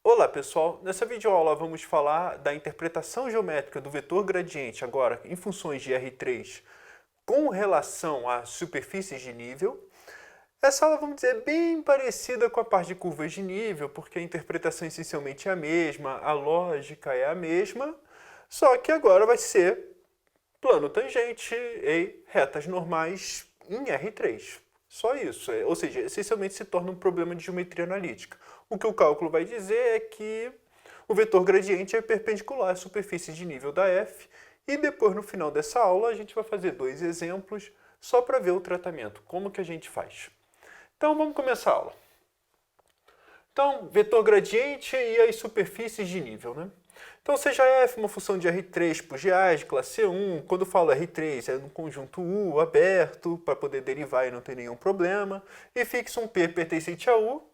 Olá pessoal, nessa videoaula vamos falar da interpretação geométrica do vetor gradiente agora em funções de R3 com relação a superfícies de nível. Essa aula, vamos dizer, é bem parecida com a parte de curvas de nível, porque a interpretação essencialmente é a mesma, a lógica é a mesma, só que agora vai ser plano tangente e retas normais em R3. Só isso, ou seja, essencialmente se torna um problema de geometria analítica. O que o cálculo vai dizer é que o vetor gradiente é perpendicular à superfície de nível da F, e depois no final dessa aula a gente vai fazer dois exemplos só para ver o tratamento, como que a gente faz. Então vamos começar a aula. Então, vetor gradiente e as superfícies de nível, né? Então, seja f uma função de R3 por GA de classe C1, quando eu falo R3 é no conjunto U aberto, para poder derivar e não ter nenhum problema, e fixa um P pertencente a U,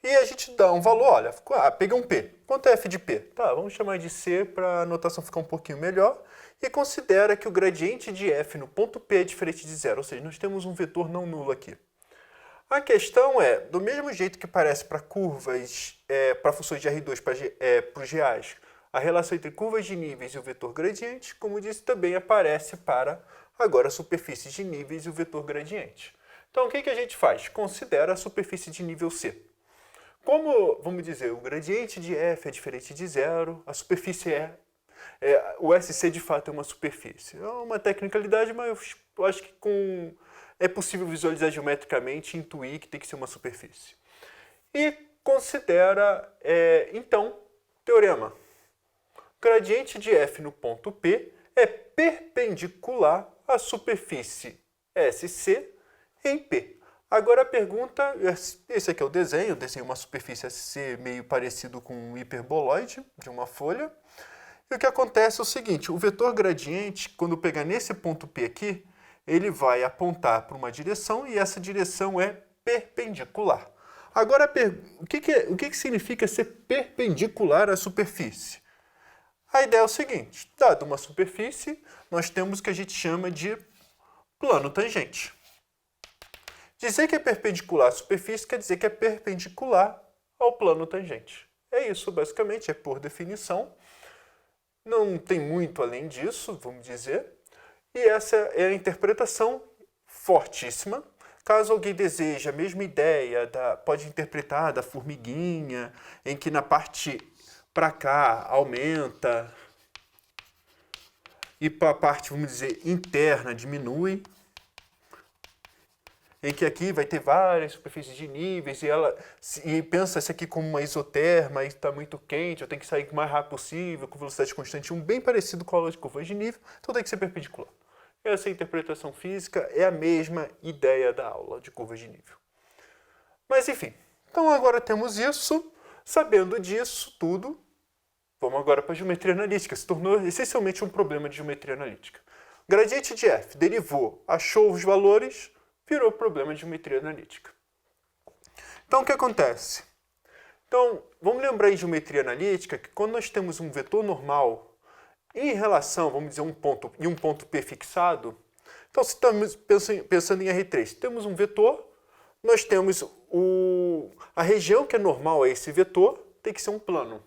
e a gente dá um valor, olha, peguei um P. Quanto é f de P? Tá, vamos chamar de C para a notação ficar um pouquinho melhor, e considera que o gradiente de f no ponto P é diferente de zero, ou seja, nós temos um vetor não nulo aqui. A questão é, do mesmo jeito que parece para curvas, para funções de R2 para os GAs, a relação entre curvas de níveis e o vetor gradiente, como disse, também aparece para, agora, superfícies de níveis e o vetor gradiente. Então, o que a gente faz? Considera a superfície de nível C. Como, vamos dizer, o gradiente de f é diferente de zero, a superfície o SC de fato é uma superfície. É uma tecnicalidade, mas eu acho que é possível visualizar geometricamente e intuir que tem que ser uma superfície. E considera, então, teorema. Gradiente de f no ponto P é perpendicular à superfície SC em P. Agora a pergunta, esse aqui é o desenho, eu desenhei uma superfície SC meio parecido com um hiperboloide de uma folha. E o que acontece é o seguinte, o vetor gradiente, quando eu pegar nesse ponto P aqui, ele vai apontar para uma direção e essa direção é perpendicular. Agora, o que significa ser perpendicular à superfície? A ideia é o seguinte, dada uma superfície, nós temos o que a gente chama de plano tangente. Dizer que é perpendicular à superfície quer dizer que é perpendicular ao plano tangente. É isso, basicamente, é por definição. Não tem muito além disso, vamos dizer. E essa é a interpretação fortíssima. Caso alguém deseje a mesma ideia, pode interpretar da formiguinha, em que na parte para cá aumenta e para a parte, vamos dizer, interna diminui. Em que aqui vai ter várias superfícies de níveis e pensa isso aqui como uma isoterma e está muito quente, eu tenho que sair o mais rápido possível, com velocidade constante, bem parecido com a aula de curvas de nível, então tem que ser perpendicular. Essa interpretação física é a mesma ideia da aula de curvas de nível. Mas enfim, então agora temos isso, sabendo disso tudo, vamos agora para a geometria analítica, se tornou essencialmente um problema de geometria analítica. Gradiente de f derivou, achou os valores, virou problema de geometria analítica. Então, o que acontece? Então, vamos lembrar em geometria analítica que quando nós temos um vetor normal em relação, vamos dizer, um ponto P fixado, então se estamos pensando em R3, temos um vetor, nós temos a região que é normal a esse vetor, tem que ser um plano.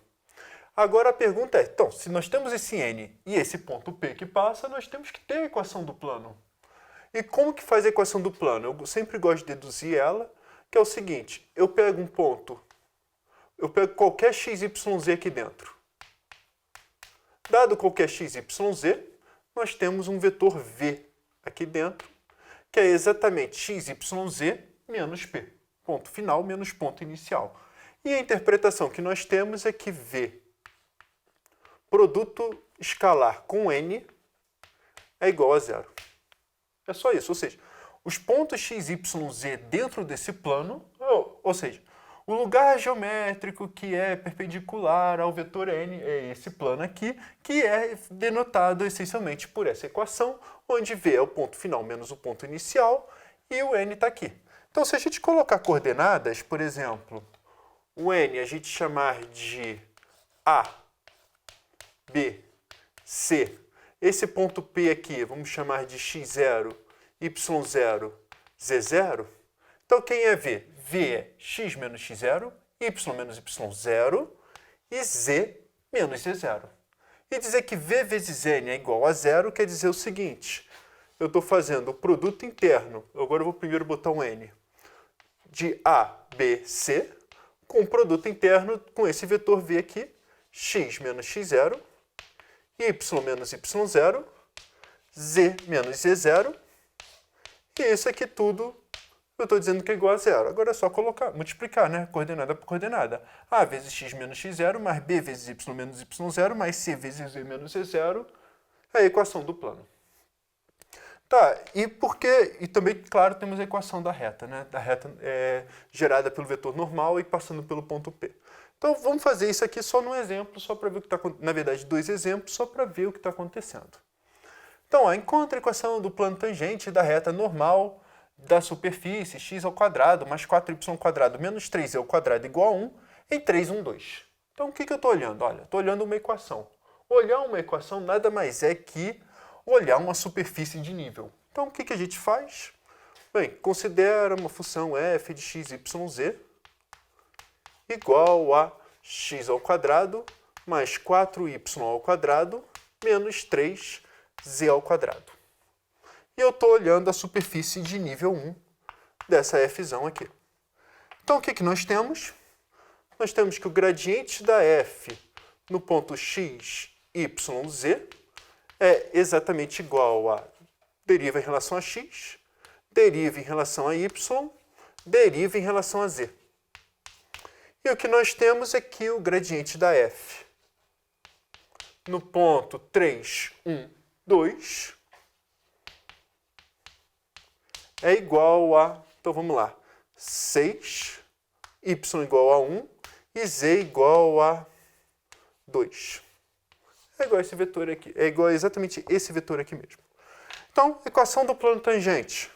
Agora a pergunta é, então, se nós temos esse N e esse ponto P que passa, nós temos que ter a equação do plano. E como que faz a equação do plano? Eu sempre gosto de deduzir ela, que é o seguinte, eu pego um ponto, eu pego qualquer xyz aqui dentro. Dado qualquer xyz, nós temos um vetor V aqui dentro, que é exatamente xyz menos P. Ponto final menos ponto inicial. E a interpretação que nós temos é que V, produto escalar com N, é igual a zero. É só isso, ou seja, os pontos x, y, z dentro desse plano, ou seja, o lugar geométrico que é perpendicular ao vetor n é esse plano aqui, que é denotado essencialmente por essa equação, onde v é o ponto final menos o ponto inicial e o n está aqui. Então, se a gente colocar coordenadas, por exemplo, o n a gente chamar de A, B, C, esse ponto P aqui, vamos chamar de x0, y0, z0. Então, quem é V? V é x menos x0, y menos y0, e z menos z0. E dizer que v vezes n é igual a zero quer dizer o seguinte, eu estou fazendo o produto interno, agora eu vou primeiro botar um n, de A, B, C, com o produto interno com esse vetor v aqui, x menos x0, y menos y0, z menos z0, e isso aqui tudo eu estou dizendo que é igual a zero. Agora é só colocar, multiplicar, né? Coordenada por coordenada. A vezes x menos x0, mais b vezes y menos y0, mais c vezes z menos z0, é a equação do plano. Tá, e também, claro, temos a equação da reta, né? Da reta gerada pelo vetor normal e passando pelo ponto P. Então, vamos fazer isso aqui só num exemplo, só para ver o que está acontecendo. Na verdade, dois exemplos, só para ver o que está acontecendo. Então, ó, encontra a equação do plano tangente da reta normal da superfície x ao quadrado mais 4y ao quadrado menos 3y ao quadrado igual a 1 em 3, 1, 2. Então, o que eu estou olhando? Olha, estou olhando uma equação. Olhar uma equação nada mais é que olhar uma superfície de nível. Então, o que a gente faz? Bem, considera uma função f de x, y, z igual a x ao quadrado mais 4y ao quadrado menos 3z ao quadrado. E eu estou olhando a superfície de nível 1 dessa fzão aqui. Então, o que nós temos? Nós temos que o gradiente da f no ponto x, y, z é exatamente igual a deriva em relação a x, deriva em relação a y, deriva em relação a z. E o que nós temos é que o gradiente da f no ponto 3, 1, 2 é igual a, então vamos lá, 6, y igual a 1 e z igual a 2. É igual a esse vetor aqui, é igual a exatamente esse vetor aqui mesmo. Então, equação do plano tangente.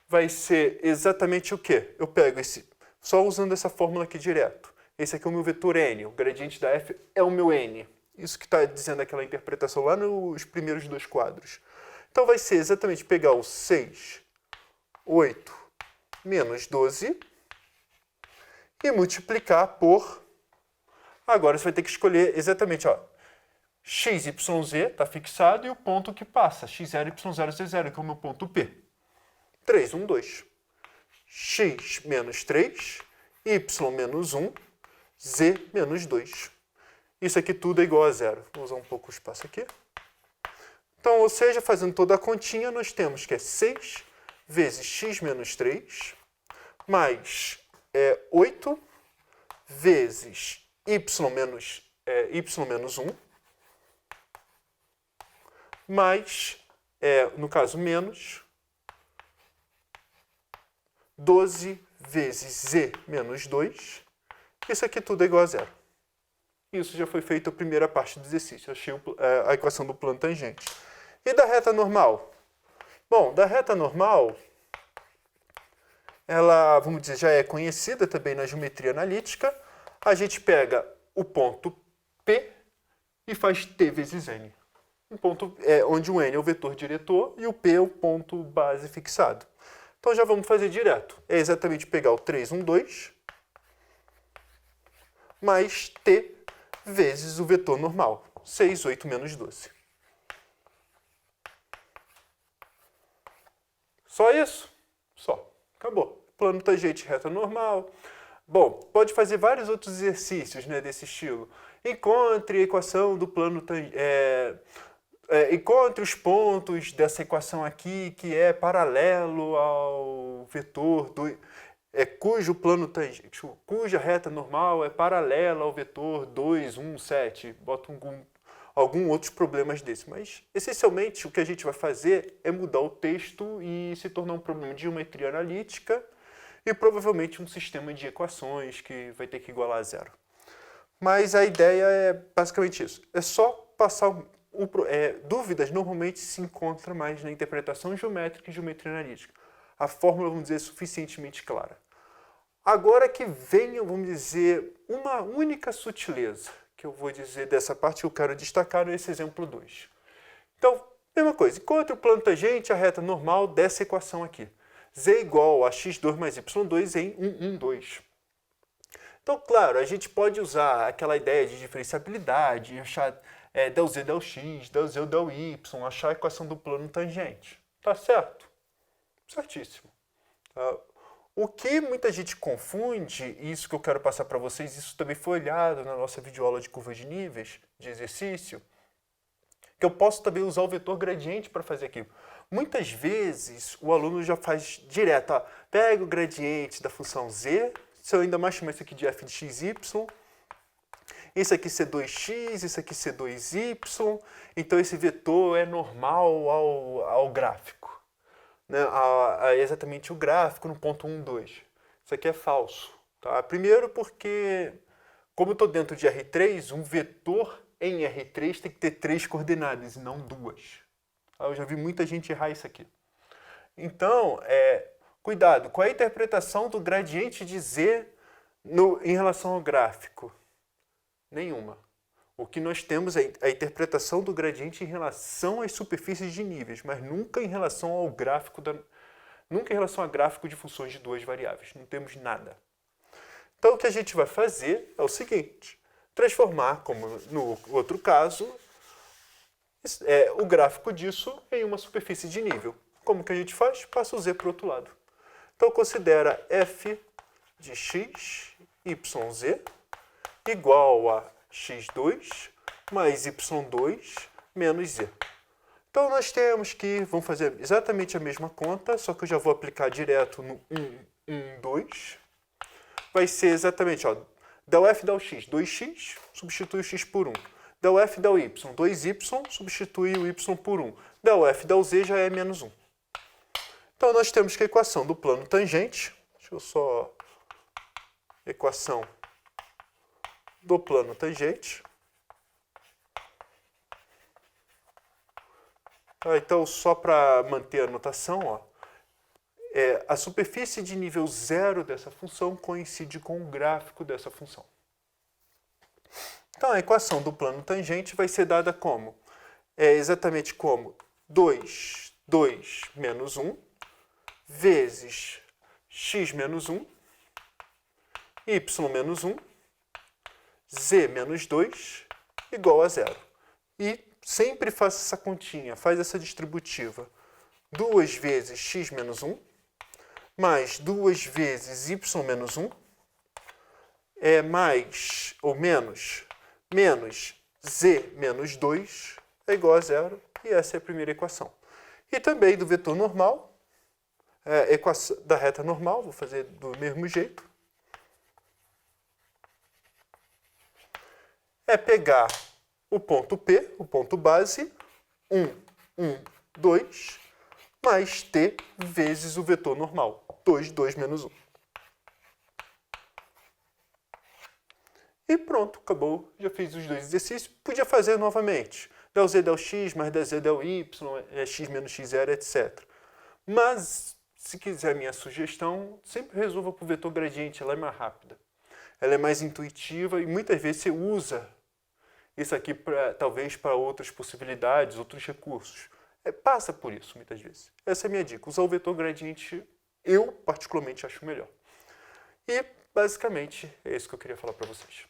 Vai ser exatamente o quê? Eu pego esse, só usando essa fórmula aqui direto. Esse aqui é o meu vetor n, o gradiente da f é o meu n. Isso que está dizendo aquela interpretação lá nos primeiros dois quadros. Então vai ser exatamente pegar o 6, 8, menos 12 e multiplicar por... Agora você vai ter que escolher exatamente, ó, x, y, z está fixado e o ponto que passa, x0, y0, z0, que é o meu ponto P. 3, 1, 2. X menos 3, y menos 1, z menos 2. Isso aqui tudo é igual a zero. Vou usar um pouco o espaço aqui. Então, ou seja, fazendo toda a continha, nós temos que é 6 vezes x menos 3, mais 8 vezes y menos 1, mais, no caso, menos 12 vezes z menos 2. Isso aqui tudo é igual a zero. Isso já foi feito a primeira parte do exercício. Eu achei a equação do plano tangente. E da reta normal? Bom, da reta normal, ela, vamos dizer, já é conhecida também na geometria analítica. A gente pega o ponto P e faz t vezes n. Um ponto onde o n é o vetor diretor e o P é o ponto base fixado. Então já vamos fazer direto. É exatamente pegar o 3, 1, 2 mais t vezes o vetor normal. 6, 8 menos 12. Só isso? Só. Acabou. Plano tangente reta normal. Bom, pode fazer vários outros exercícios, né, desse estilo. Encontre a equação do plano tangente. Encontre os pontos dessa equação aqui que é paralelo ao vetor cuja reta normal é paralela ao vetor 2, 1, 7. Bota algum outros problemas desse. Mas, essencialmente, o que a gente vai fazer é mudar o texto e se tornar um problema de geometria analítica e provavelmente um sistema de equações que vai ter que igualar a zero. Mas a ideia é basicamente isso. É só passar... dúvidas normalmente se encontram mais na interpretação geométrica e geometria analítica. A fórmula, vamos dizer, é suficientemente clara. Agora que venha, vamos dizer, uma única sutileza que eu vou dizer dessa parte que eu quero destacar nesse exemplo 2. Então, Mesma coisa, encontre o plano tangente, a reta normal dessa equação aqui. Z igual a x2 mais y2 em 1, 1, 2. Então, claro, a gente pode usar aquela ideia de diferenciabilidade, achar del z, del x, del z, del y, achar a equação do plano tangente. Tá certo? Certíssimo. O que muita gente confunde, e isso que eu quero passar para vocês, isso também foi olhado na nossa videoaula de curva de níveis, de exercício, que eu posso também usar o vetor gradiente para fazer aquilo. Muitas vezes o aluno já faz direto, ó, pega o gradiente da função z, se eu ainda mais chamar isso aqui de f de xy, isso aqui C2x, isso aqui C2y, então esse vetor é normal ao gráfico. Né, exatamente o gráfico no ponto 1, 2. Isso aqui é falso. Tá? Primeiro porque, como eu estou dentro de R3, um vetor em R3 tem que ter 3 coordenadas e não 2. Tá? Eu já vi muita gente errar isso aqui. Então, cuidado, qual é a interpretação do gradiente de Z em relação ao gráfico? Nenhuma. O que nós temos é a interpretação do gradiente em relação às superfícies de níveis, mas nunca em relação ao gráfico, nunca em relação a gráfico de funções de duas variáveis. Não temos nada. Então, o que a gente vai fazer é o seguinte, transformar, como no outro caso, o gráfico disso em uma superfície de nível. Como que a gente faz? Passa o z para o outro lado. Então, considera f de x, yz, igual a x2 mais y2 menos z. Então, nós temos que, vamos fazer exatamente a mesma conta, só que eu já vou aplicar direto no 1, 1, 2. Vai ser exatamente, ó, del f del x, 2x, substitui o x por 1. Del f del y, 2y, substitui o y por 1. Del f del z já é menos 1. Então, nós temos que a equação do plano tangente, deixa eu só... equação do plano tangente. Então, só para manter a notação, ó, a superfície de nível 0 dessa função coincide com o gráfico dessa função. Então, a equação do plano tangente vai ser dada como? Exatamente como 2 menos 1, vezes x menos 1, y menos 1, z menos 2, igual a 0. E sempre faça essa continha, faz essa distributiva. 2 vezes x menos 1, mais 2 vezes y menos 1, mais, ou menos z menos 2 é igual a 0, e essa é a primeira equação. E também do vetor normal, equação da reta normal, vou fazer do mesmo jeito. É pegar o ponto P, o ponto base, 1, 1, 2, mais t vezes o vetor normal, 2, 2 menos 1. E pronto, acabou. Já fiz os dois exercícios. Podia fazer novamente. Del z, del x, mais del z, del y, x menos x0, etc. Mas, se quiser minha sugestão, sempre resolva por vetor gradiente, ela é mais rápida. Ela é mais intuitiva e muitas vezes você usa isso aqui talvez para outras possibilidades, outros recursos. Passa por isso muitas vezes. Essa é a minha dica. Usar o vetor gradiente, eu particularmente acho melhor. E basicamente é isso que eu queria falar para vocês.